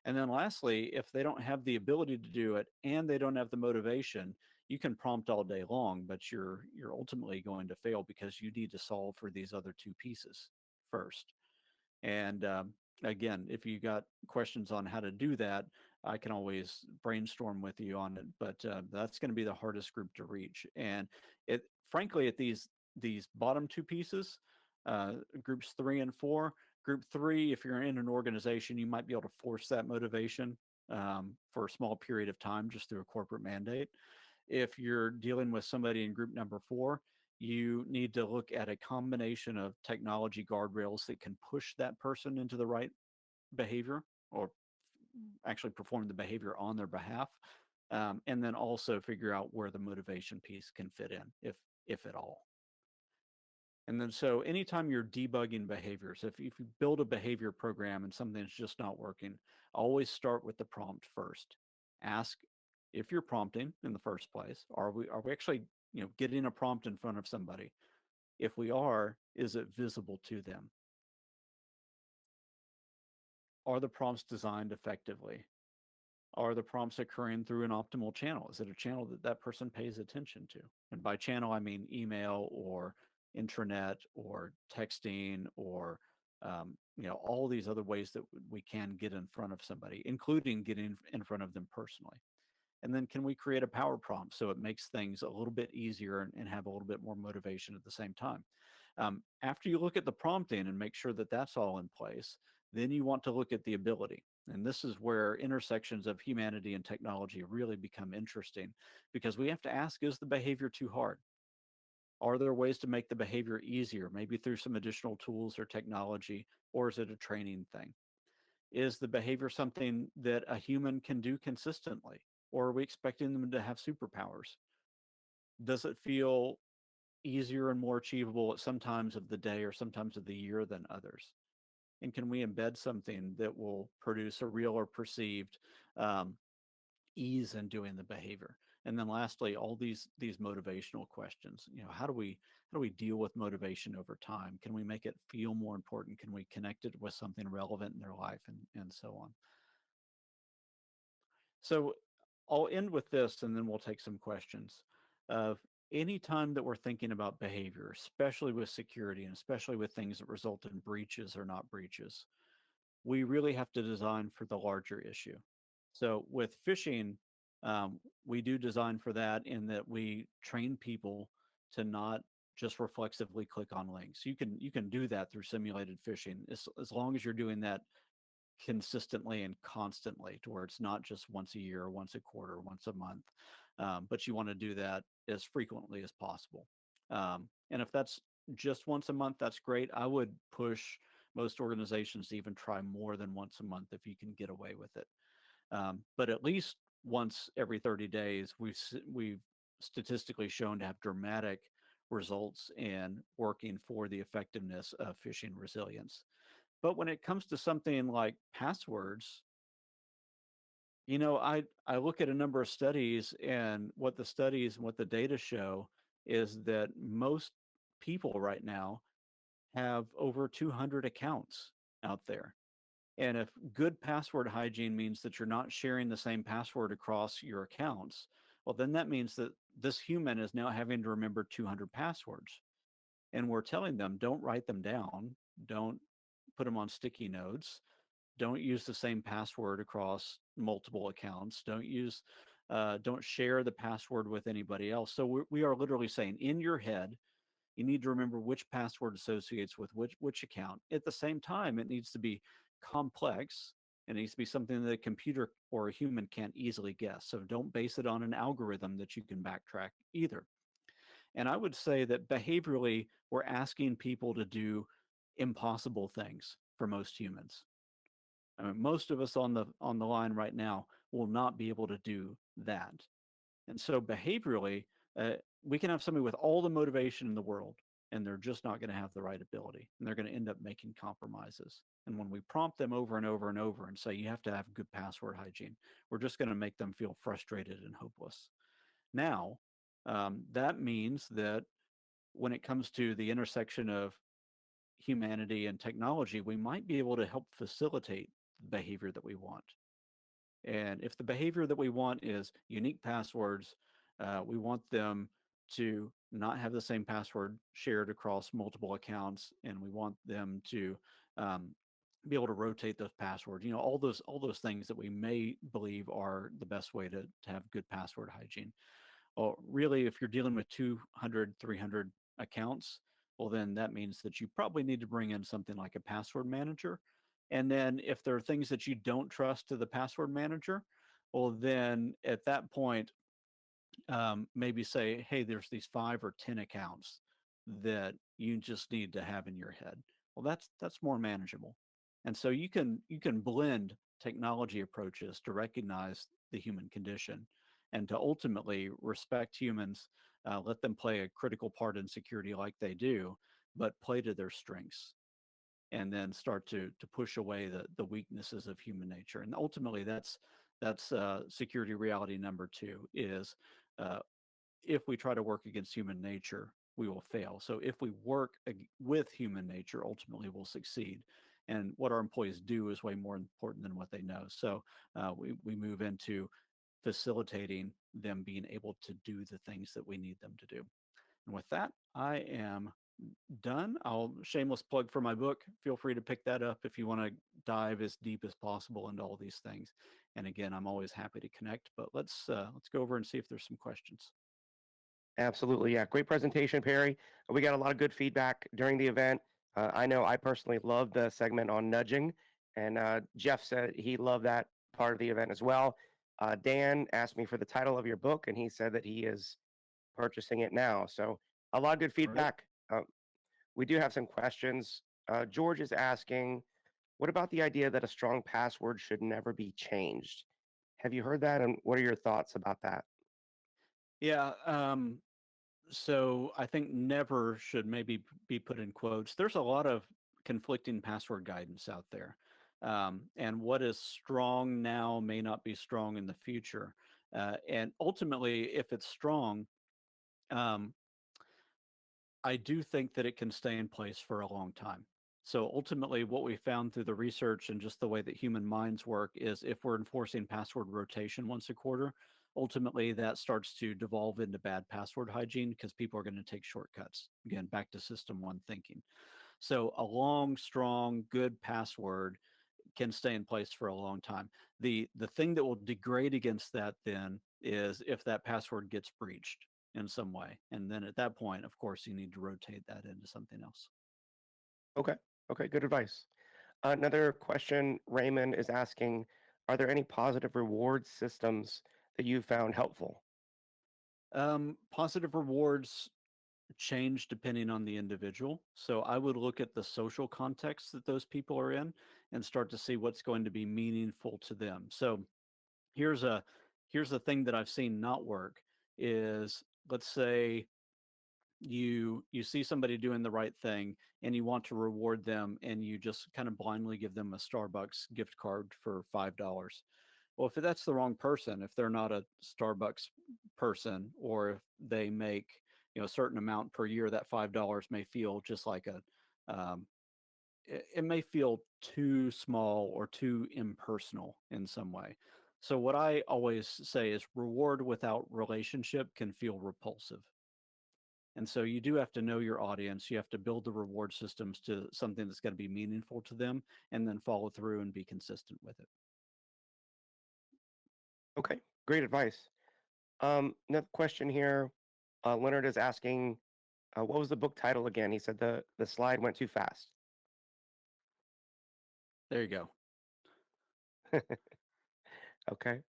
And then lastly, if they don't have the ability to do it and they don't have the motivation, you can prompt all day long, but you're ultimately going to fail because you need to solve for these other two pieces first. And again, if you got questions on how to do that, I can always brainstorm with you on it. But that's going to be the hardest group to reach. And it, frankly, at these bottom two pieces, groups 3 and 4. Group 3, if you're in an organization, you might be able to force that motivation for a small period of time just through a corporate mandate. If you're dealing with somebody in group number 4, you need to look at a combination of technology guardrails that can push that person into the right behavior, or actually perform the behavior on their behalf, and then also figure out where the motivation piece can fit in, if at all. And then so anytime you're debugging behaviors, if you build a behavior program and something's just not working, always start with the prompt first. Ask, if you're prompting in the first place, are we actually getting a prompt in front of somebody? If we are, is it visible to them? Are the prompts designed effectively? Are the prompts occurring through an optimal channel? Is it a channel that that person pays attention to? And by channel, I mean email or intranet or texting or all these other ways that we can get in front of somebody, including getting in front of them personally. And then can we create a power prompt so it makes things a little bit easier and have a little bit more motivation at the same time? After you look at the prompting and make sure that that's all in place, then you want to look at the ability. And this is where intersections of humanity and technology really become interesting, because we have to ask, is the behavior too hard? Are there ways to make the behavior easier, maybe through some additional tools or technology, or is it a training thing? Is the behavior something that a human can do consistently, or are we expecting them to have superpowers? Does it feel easier and more achievable at some times of the day or sometimes of the year than others? And can we embed something that will produce a real or perceived um, ease in doing the behavior? And then lastly, all these motivational questions. How do we deal with motivation over time? Can we make it feel more important? Can we connect it with something relevant in their life, and so on? So I'll end with this and then we'll take some questions. Of any time that we're thinking about behavior, especially with security and especially with things that result in breaches or not breaches, we really have to design for the larger issue. So with phishing, we do design for that in that we train people to not just reflexively click on links. You can do that through simulated phishing as long as you're doing that consistently and constantly, to where it's not just once a year, once a quarter, once a month, but you want to do that as frequently as possible. And if that's just once a month, that's great. I would push most organizations to even try more than once a month if you can get away with it. But at least once every 30 days, we've statistically shown to have dramatic results in working for the effectiveness of phishing resilience. But when it comes to something like passwords, I look at a number of studies, and what the studies and what the data show is that most people right now have over 200 accounts out there. And if good password hygiene means that you're not sharing the same password across your accounts, well, then that means that this human is now having to remember 200 passwords. And we're telling them, don't write them down, don't put them on sticky notes, don't use the same password across multiple accounts, don't share the password with anybody else. So we are literally saying, in your head, you need to remember which password associates with which account. At the same time, it needs to be complex. It needs to be something that a computer or a human can't easily guess. So don't base it on an algorithm that you can backtrack either. And I would say that behaviorally, we're asking people to do impossible things for most humans. I mean, most of us on the line right now will not be able to do that. And so behaviorally, uh, we can have somebody with all the motivation in the world, and they're just not going to have the right ability, and they're going to end up making compromises. And when we prompt them over and over and over and say, you have to have good password hygiene, we're just going to make them feel frustrated and hopeless. Now, that means that when it comes to the intersection of humanity and technology, we might be able to help facilitate the behavior that we want. And if the behavior that we want is unique passwords, we want them to not have the same password shared across multiple accounts, and we want them to um, be able to rotate those passwords. All those things that we may believe are the best way to have good password hygiene. Well, really, if you're dealing with 200, 300 accounts, well, then that means that you probably need to bring in something like a password manager. And then if there are things that you don't trust to the password manager, well, then at that point, maybe say, hey, there's these 5 or 10 accounts that you just need to have in your head. Well, that's more manageable. And so you can blend technology approaches to recognize the human condition and to ultimately respect humans, let them play a critical part in security like they do, but play to their strengths, and then start to push away the weaknesses of human nature. And ultimately, that's security reality number two is, uh, if we try to work against human nature, we will fail. So if we work with human nature, ultimately we'll succeed. And what our employees do is way more important than what they know. So we move into facilitating them being able to do the things that we need them to do. And with that, I am done. I'll shameless plug for my book. Feel free to pick that up if you want to dive as deep as possible into all these things. And again, I'm always happy to connect. But let's go over and see if there's some questions. Absolutely. Yeah. Great presentation, Perry. We got a lot of good feedback during the event. I know I personally loved the segment on nudging, and Jeff said he loved that part of the event as well. Dan asked me for the title of your book, and he said that he is purchasing it now. So a lot of good Great. feedback. We do have some questions. George is asking, what about the idea that a strong password should never be changed? Have you heard that? And what are your thoughts about that? Yeah. So I think never should maybe be put in quotes. There's a lot of conflicting password guidance out there. And what is strong now may not be strong in the future. And ultimately, if it's strong, um, I do think that it can stay in place for a long time. So ultimately, what we found through the research and just the way that human minds work is, if we're enforcing password rotation once a quarter, ultimately that starts to devolve into bad password hygiene because people are going to take shortcuts. Again, back to system one thinking. So a long, strong, good password can stay in place for a long time. The thing that will degrade against that then is if that password gets breached in some way. And then at that point, of course, you need to rotate that into something else. Okay. Okay. Good advice. Another question Raymond is asking: are there any positive reward systems that you found helpful? Positive rewards change depending on the individual. So I would look at the social context that those people are in and start to see what's going to be meaningful to them. So here's a here's the thing that I've seen not work is, let's say you see somebody doing the right thing and you want to reward them and you just kind of blindly give them a Starbucks gift card for $5. Well, if that's the wrong person, if they're not a Starbucks person, or if they make, a certain amount per year, that $5 may feel just like it may feel too small or too impersonal in some way. So what I always say is reward without relationship can feel repulsive. And so you do have to know your audience. You have to build the reward systems to something that's going to be meaningful to them and then follow through and be consistent with it. Okay. Great advice. Another question here. Leonard is asking, what was the book title again? He said the slide went too fast. There you go. Okay.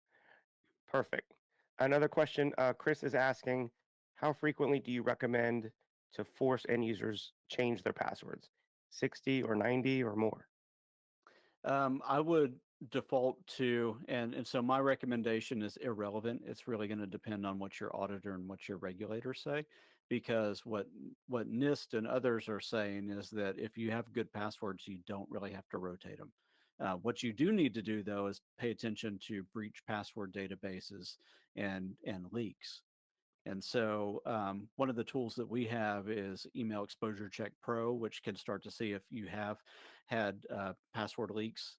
Perfect. Another question, Chris is asking, how frequently do you recommend to force end users change their passwords? 60 or 90 or more? I would default to, and so my recommendation is irrelevant. It's really going to depend on what your auditor and what your regulators say, because what NIST and others are saying is that if you have good passwords, you don't really have to rotate them. What you do need to do though is pay attention to breach password databases and leaks. And so one of the tools that we have is Email Exposure Check Pro, which can start to see if you have had password leaks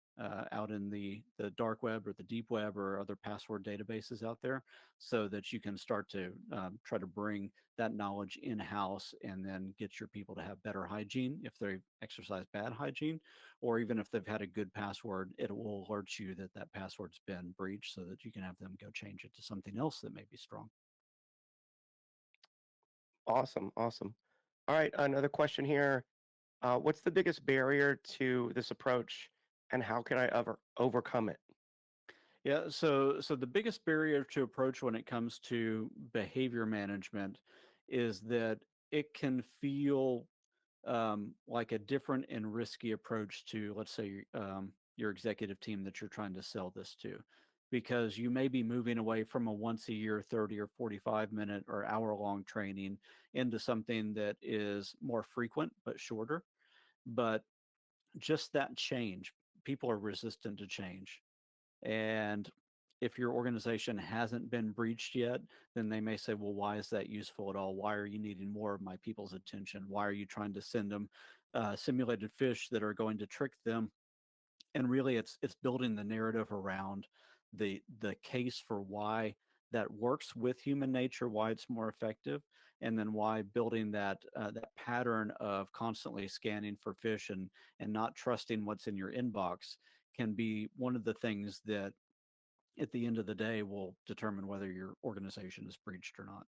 out in the dark web or the deep web or other password databases out there, so that you can start to try to bring that knowledge in-house and then get your people to have better hygiene if they exercise bad hygiene, or even if they've had a good password, it will alert you that that password's been breached so that you can have them go change it to something else that may be strong. Awesome. Awesome. All right. Another question here. What's the biggest barrier to this approach and how can I overcome it? Yeah, so the biggest barrier to approach when it comes to behavior management is that it can feel like a different and risky approach to, let's say, your executive team that you're trying to sell this to, because you may be moving away from a once a year 30 or 45-minute or hour-long training into something that is more frequent but shorter. But just that change, people are resistant to change. And if your organization hasn't been breached yet, then they may say, well, why is that useful at all? Why are you needing more of my people's attention? Why are you trying to send them simulated fish that are going to trick them? And really, it's building the narrative around the case for why that works with human nature, why it's more effective, and then why building that pattern of constantly scanning for fish and not trusting what's in your inbox can be one of the things that at the end of the day will determine whether your organization is breached or not.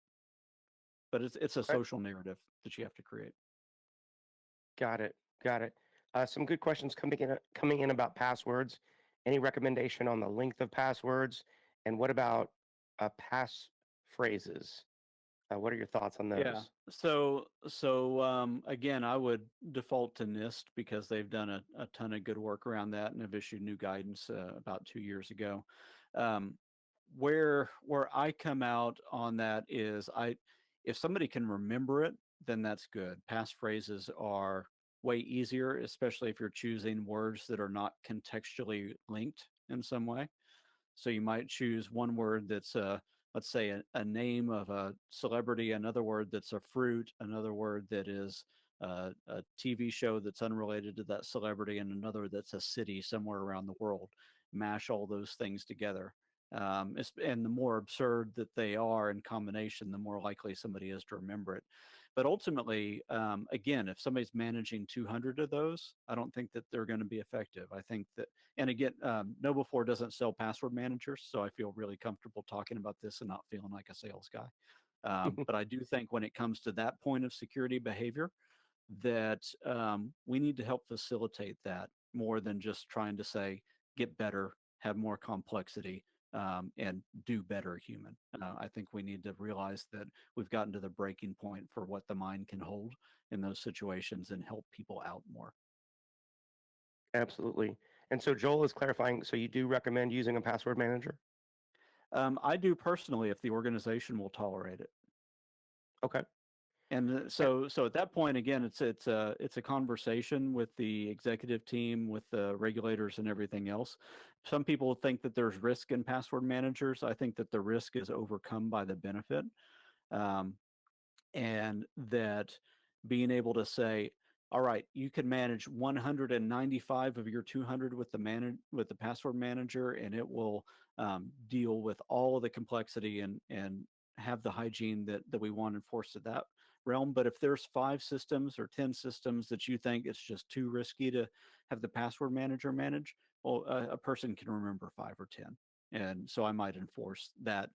But it's a Okay. social narrative that you have to create. Got it. Got it. Some good questions coming in about passwords. Any recommendation on the length of passwords? And what about pass phrases? What are your thoughts on Yeah. those? So again, I would default to NIST because they've done a ton of good work around that and have issued new guidance about 2 years ago. Um, where I come out on that is if somebody can remember it, then that's good. Passphrases are way easier, especially if you're choosing words that are not contextually linked in some way. So you might choose one word that's let's say a name of a celebrity, another word that's a fruit, another word that is a TV show that's unrelated to that celebrity, and another that's a city somewhere around the world. Mash all those things together. And the more absurd that they are in combination, the more likely somebody is to remember it. But ultimately, again, if somebody's managing 200 of those, I don't think that they're going to be effective. I think that, and again, KnowBe4 doesn't sell password managers, so I feel really comfortable talking about this and not feeling like a sales guy. But I do think when it comes to that point of security behavior, that we need to help facilitate that more than just trying to say, get better, have more complexity, and do better human. I think we need to realize that we've gotten to the breaking point for what the mind can hold in those situations and help people out more. Absolutely. And so Joel is clarifying, so you do recommend using a password manager? I do personally if the organization will tolerate it. Okay. And Eh, so at that point, again, it's a conversation with the executive team, with the regulators, and everything else. Some people think that there's risk in password managers. I think that the risk is overcome by the benefit. Um, and that being able to say, all right, you can manage 195 of your 200 with the password manager, and it will deal with all of the complexity and have the hygiene that we want enforced at that realm. But if there's 5 systems or 10 systems that you think it's just too risky to have the password manager manage, well, a person can remember 5 or 10, and so I might enforce that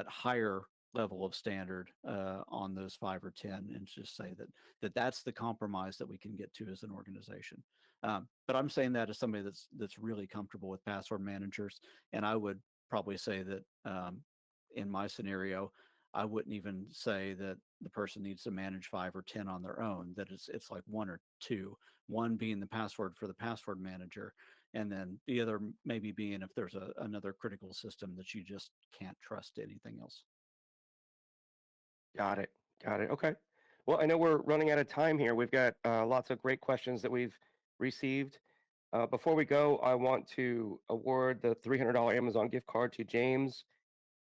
higher level of standard on those 5 or 10, and just say that's the compromise that we can get to as an organization. But I'm saying that as somebody that's really comfortable with password managers, and I would probably say that in my scenario, I wouldn't even say that the person needs to manage 5 or 10 on their own. That it's like 1 or 2, one being the password for the password manager, and then the other maybe being if there's another critical system that you just can't trust anything else. Got it. Got it. Okay. Well, I know we're running out of time here. We've got lots of great questions that we've received. Before we go, I want to award the $300 Amazon gift card to James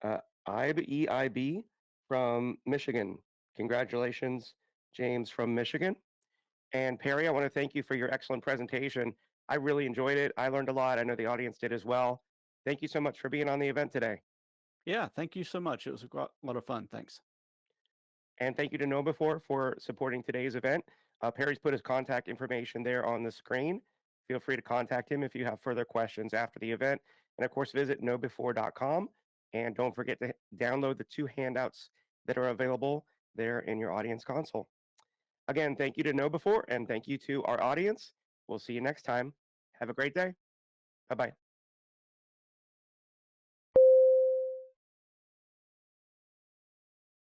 uh, EIB from Michigan. Congratulations, James from Michigan. And Perry, I want to thank you for your excellent presentation. I really enjoyed it. I learned a lot. I know the audience did as well. Thank you so much for being on the event today. Yeah, thank you so much. It was a lot of fun. Thanks. And thank you to KnowBe4 for supporting today's event. Perry's put his contact information there on the screen. Feel free to contact him if you have further questions after the event. And of course, visit knowbe4.com. And don't forget to download the 2 handouts that are available there in your audience console. Again, thank you to KnowBe4 and thank you to our audience. We'll see you next time. Have a great day. Bye bye.